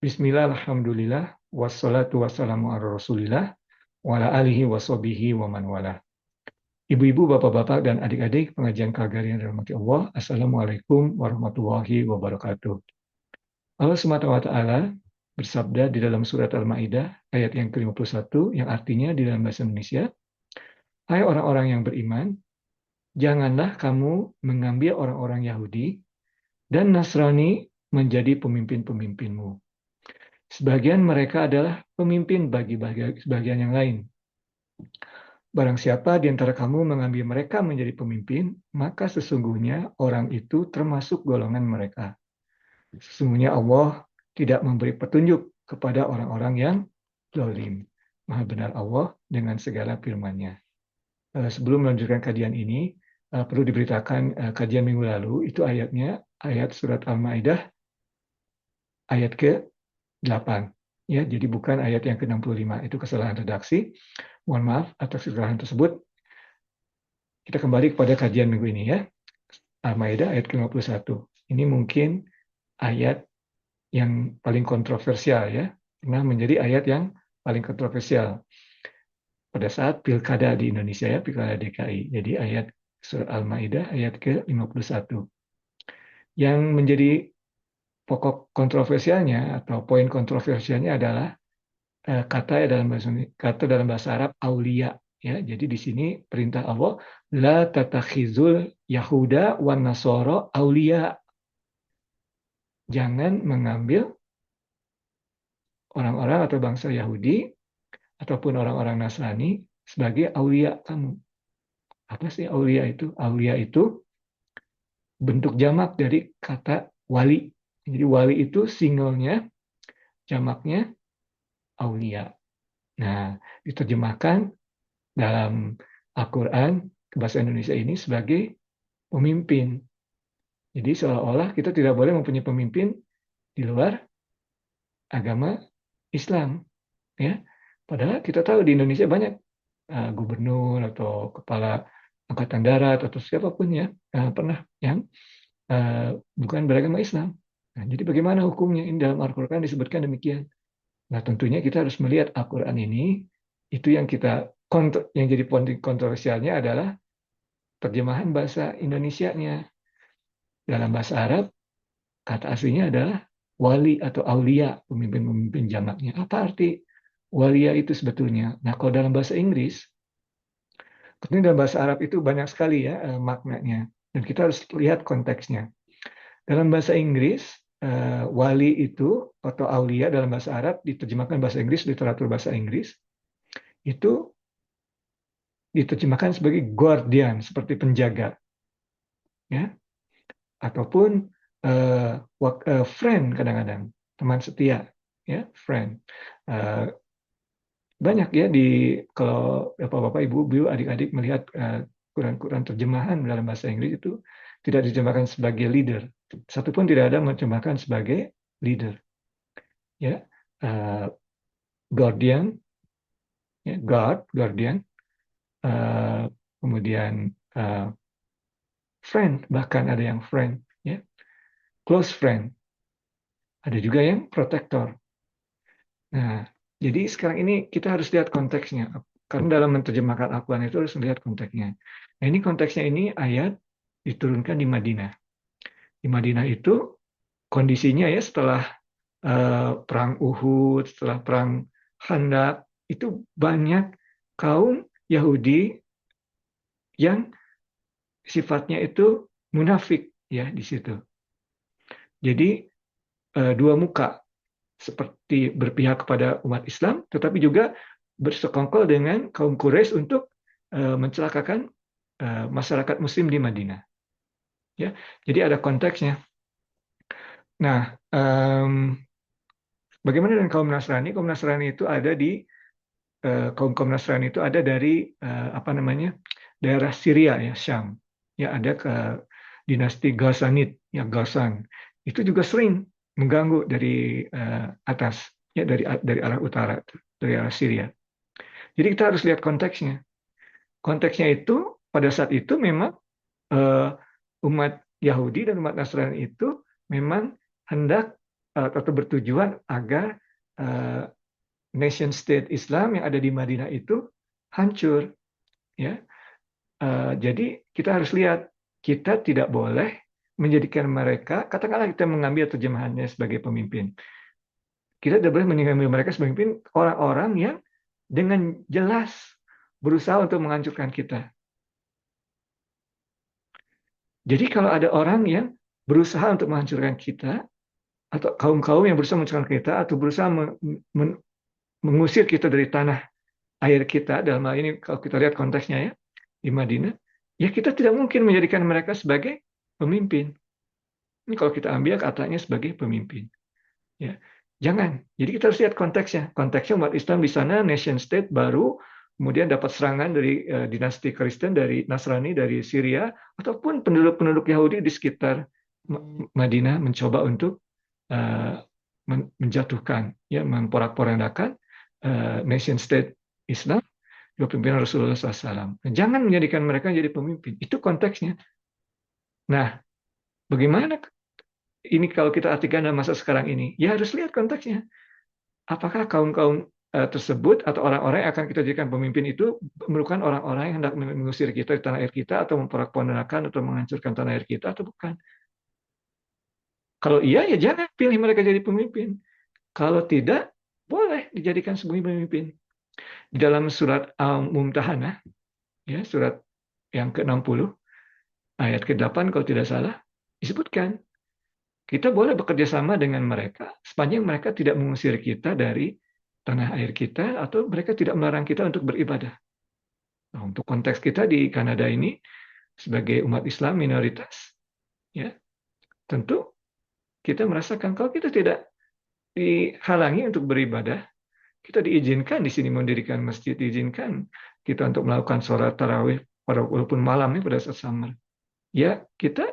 Bismillah, alhamdulillah, wassalatu wassalamu ala rasulillah, wa ala alihi washabihi wa man wala. Ibu-ibu, bapak-bapak, dan adik-adik pengajian Kalgarian Rahmati Allah, Assalamualaikum warahmatullahi wabarakatuh. Allah SWT bersabda di dalam surat Al-Ma'idah ayat yang ke-51 yang artinya di dalam bahasa Indonesia, hai orang-orang yang beriman, janganlah kamu mengambil orang-orang Yahudi dan Nasrani menjadi pemimpin-pemimpinmu. Sebagian mereka adalah pemimpin bagi sebagian yang lain. Barang siapa di antara kamu mengambil mereka menjadi pemimpin, maka sesungguhnya orang itu termasuk golongan mereka. Sesungguhnya Allah tidak memberi petunjuk kepada orang-orang yang zalim. Maha benar Allah dengan segala firman-Nya. Sebelum melanjutkan kajian ini, perlu diberitakan kajian minggu lalu, itu ayatnya, ayat surat Al-Ma'idah, ayat ke-8. Ya, jadi bukan ayat yang ke-65, itu kesalahan redaksi. Mohon maaf atas kesalahan tersebut. Kita kembali kepada kajian minggu ini ya. Al-Maidah ayat ke-51. Ini mungkin ayat yang paling kontroversial ya. Pernah menjadi ayat yang paling kontroversial pada saat pilkada di Indonesia ya, pilkada DKI. Jadi ayat surat Al-Maidah ayat ke-51. Yang menjadi pokok kontroversialnya atau poin kontroversialnya adalah kata dalam bahasa Arab aulia ya. Jadi di sini perintah Allah la tatakhizul yahuda wan nasara aulia. Jangan mengambil orang-orang atau bangsa Yahudi ataupun orang-orang Nasrani sebagai aulia kamu. Apa sih aulia itu? Aulia itu bentuk jamak dari kata wali. Jadi wali itu singlenya, jamaknya aulia. Nah, diterjemahkan dalam Al-Quran ke bahasa Indonesia ini sebagai pemimpin. Jadi seolah-olah kita tidak boleh mempunyai pemimpin di luar agama Islam, ya. Padahal kita tahu di Indonesia banyak gubernur atau kepala angkatan darat atau siapapun ya pernah yang bukan beragama Islam. Nah, jadi bagaimana hukumnya? Ini dalam Al-Quran disebutkan demikian. Nah, tentunya kita harus melihat Al-Quran ini, itu yang yang jadi poin kontroversialnya adalah terjemahan bahasa Indonesianya. Dalam bahasa Arab, kata aslinya adalah wali atau aulia, pemimpin-pemimpin jamaknya. Apa arti walia itu sebetulnya? Nah, kalau dalam bahasa Inggris, tentunya dalam bahasa Arab itu banyak sekali ya maknanya. Dan kita harus lihat konteksnya. Dalam bahasa Inggris, wali itu atau aulia dalam bahasa Arab diterjemahkan bahasa Inggris, literatur bahasa Inggris, itu diterjemahkan sebagai guardian, seperti penjaga. Ya, ataupun friend kadang-kadang, teman setia, ya, friend. Banyak ya kalau bapak-bapak, ibu-ibu, adik-adik melihat Quran terjemahan dalam bahasa Inggris itu tidak diterjemahkan sebagai leader, satupun tidak ada menerjemahkan sebagai leader, ya, guardian, ya, guardian, kemudian friend, bahkan ada yang friend, ya, close friend, ada juga yang protector. Nah, jadi sekarang ini kita harus lihat konteksnya. Karena dalam menerjemahkan Al-Quran itu harus melihat konteksnya. Nah, ini konteksnya ini ayat diturunkan di Madinah. Di Madinah itu kondisinya ya setelah perang Uhud, setelah perang Khandaq, itu banyak kaum Yahudi yang sifatnya itu munafik ya di situ. Jadi dua muka, seperti berpihak kepada umat Islam, tetapi juga bersekongkol dengan kaum Quraisy untuk mencelakakan masyarakat Muslim di Madinah. Ya, jadi ada konteksnya. Nah, bagaimana dengan kaum Nasrani? Kaum Nasrani itu ada di kaum Nasrani itu ada dari apa namanya, daerah Syria ya, Syam. Ya, ada ke dinasti Ghassanid, ya, Ghassan. Itu juga sering mengganggu dari atas, ya, dari arah utara, dari arah Syria. Jadi kita harus lihat konteksnya. Konteksnya itu pada saat itu memang umat Yahudi dan umat Nasrani itu memang hendak atau bertujuan agar nation state Islam yang ada di Madinah itu hancur, ya. Jadi kita harus lihat, kita tidak boleh menjadikan mereka, katakanlah kita mengambil terjemahannya sebagai pemimpin. Kita tidak boleh mengambil mereka sebagai pemimpin orang-orang yang dengan jelas berusaha untuk menghancurkan kita. Jadi kalau ada orang yang berusaha untuk menghancurkan kita, atau kaum-kaum yang berusaha menghancurkan kita, atau berusaha mengusir kita dari tanah air kita, dalam hal ini kalau kita lihat konteksnya ya, di Madinah, ya kita tidak mungkin menjadikan mereka sebagai pemimpin. Ini kalau kita ambil katanya sebagai pemimpin. Ya, jangan. Jadi kita harus lihat konteksnya. Konteksnya umat Islam di sana, nation state baru, kemudian dapat serangan dari dinasti Kristen, dari Nasrani, dari Syria, ataupun penduduk-penduduk Yahudi di sekitar Madinah mencoba untuk menjatuhkan, ya, memporak-porandakan nation state Islam, pimpinan Rasulullah SAW. Jangan menjadikan mereka jadi pemimpin. Itu konteksnya. Nah, bagaimana ini kalau kita artikan dalam masa sekarang ini? Ya harus lihat konteksnya. Apakah kaum-kaum tersebut atau orang-orang yang akan kita jadikan pemimpin itu merupakan orang-orang yang hendak mengusir kita di tanah air kita, atau memporak-porandakan atau menghancurkan tanah air kita, atau bukan? Kalau iya, ya jangan pilih mereka jadi pemimpin. Kalau tidak, boleh dijadikan sebagai pemimpin. Di dalam surat Al-Mumtahanah, ya, surat yang ke-60, ayat ke-8 kalau tidak salah, disebutkan kita boleh bekerja sama dengan mereka sepanjang mereka tidak mengusir kita dari tanah air kita, atau mereka tidak melarang kita untuk beribadah. Nah, untuk konteks kita di Kanada ini sebagai umat Islam minoritas, ya tentu kita merasakan kalau kita tidak dihalangi untuk beribadah, kita diizinkan di sini mendirikan masjid, diizinkan kita untuk melakukan sholat tarawih walaupun malamnya pada saat summer. Ya, kita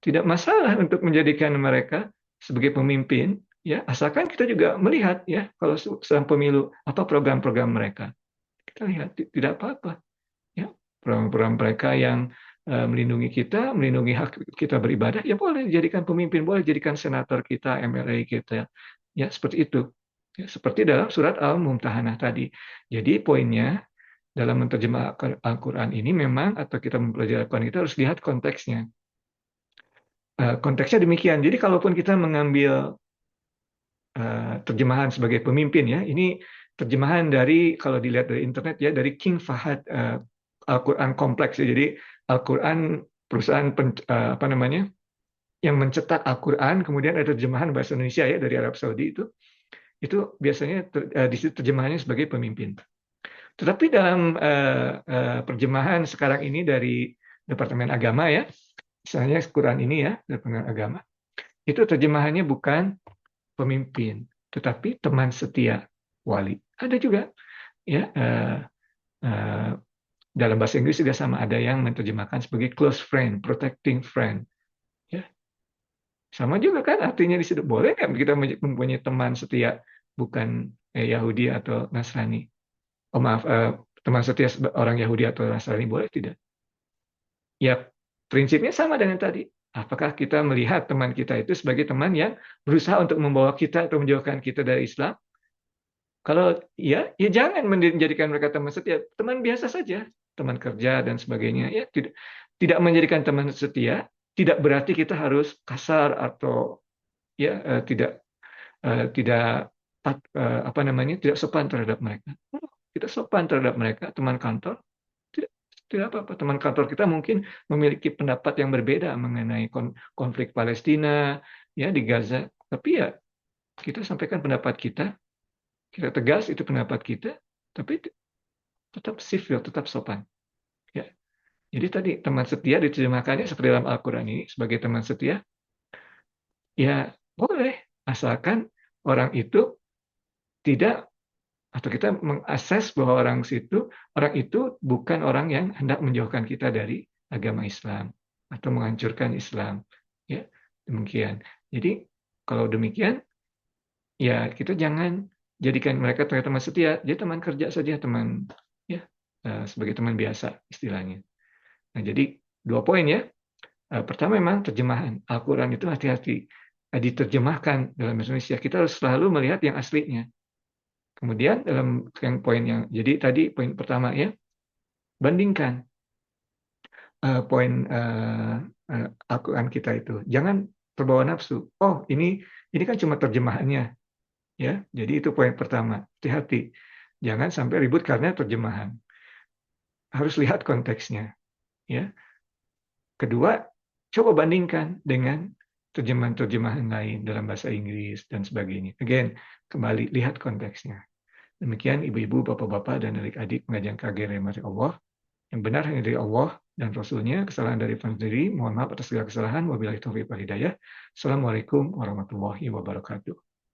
tidak masalah untuk menjadikan mereka sebagai pemimpin, ya, asalkan kita juga melihat, ya, kalau sedang pemilu apa program-program mereka. Kita lihat, tidak apa-apa. Ya, program-program mereka yang melindungi kita, melindungi hak kita beribadah, ya boleh dijadikan pemimpin, boleh dijadikan senator kita, MLA kita. Ya, seperti itu. Ya, seperti dalam surat Al-Mumtahanah tadi. Jadi poinnya, dalam menerjemahkan Al-Quran ini memang, atau kita mempelajari Al-Quran, kita harus lihat konteksnya. Konteksnya demikian. Jadi kalaupun kita mengambil terjemahan sebagai pemimpin, ya, ini terjemahan dari, kalau dilihat dari internet, ya, dari King Fahad Al-Quran Kompleks. Ya. Jadi Al-Quran perusahaan apa namanya yang mencetak Al-Quran, kemudian ada terjemahan bahasa Indonesia, ya, dari Arab Saudi itu biasanya di situ terjemahannya sebagai pemimpin. Tetapi dalam terjemahan sekarang ini dari Departemen Agama, ya, misalnya Quran ini, ya, Departemen Agama, itu terjemahannya bukan pemimpin, tetapi teman setia wali. Ada juga, ya, dalam bahasa Inggris juga sama, ada yang menerjemahkan sebagai close friend, protecting friend. Ya, sama juga kan artinya di situ. Boleh nggak kita mempunyai teman setia bukan Yahudi atau Nasrani? Oh maaf, teman setia orang Yahudi atau Nasrani, boleh tidak? Ya, prinsipnya sama dengan tadi. Apakah kita melihat teman kita itu sebagai teman yang berusaha untuk membawa kita atau menjauhkan kita dari Islam? Kalau ya, ya jangan menjadikan mereka teman setia, teman biasa saja, teman kerja dan sebagainya. Ya, tidak menjadikan teman setia, tidak berarti kita harus kasar atau, ya, tidak apa namanya, tidak sopan terhadap mereka. Kita sopan terhadap mereka, teman kantor. Tidak apa-apa. Teman kantor kita mungkin memiliki pendapat yang berbeda mengenai konflik Palestina, ya, di Gaza. Tapi ya kita sampaikan pendapat kita tegas, itu pendapat kita, tapi tetap sivil, tetap sopan. Ya. Jadi tadi teman setia diterjemahkannya seperti dalam Al-Quran ini sebagai teman setia, ya boleh, asalkan orang itu tidak, atau kita mengakses bahwa orang itu bukan orang yang hendak menjauhkan kita dari agama Islam atau menghancurkan Islam. Ya, demikian. Jadi kalau demikian, ya kita jangan jadikan mereka teman setia, dia teman kerja saja, teman, ya, sebagai teman biasa istilahnya. Nah, jadi 2 poin, ya. Pertama memang terjemahan Al-Quran itu hati-hati. diterjemahkan dalam bahasa Indonesia. Kita harus selalu melihat yang aslinya. Kemudian dalam yang poin yang jadi tadi poin pertama ya, bandingkan poin Al-Quran kita itu. Jangan terbawa nafsu. Oh, ini kan cuma terjemahannya, ya. Jadi itu poin pertama. Hati-hati. Jangan sampai ribut karena terjemahan. Harus lihat konteksnya, ya. Kedua, coba bandingkan dengan terjemahan-terjemahan lain dalam bahasa Inggris dan sebagainya. Again, kembali lihat konteksnya. Demikian ibu-ibu, bapak-bapak, dan adik-adik pengajian KGR Rahmati Allah. Yang benar hanya dari Allah dan Rasulnya, kesalahan dari sendiri. Mohon maaf atas segala kesalahan. Wabillahi taufiq wal hidayah. Assalamualaikum warahmatullahi wabarakatuh.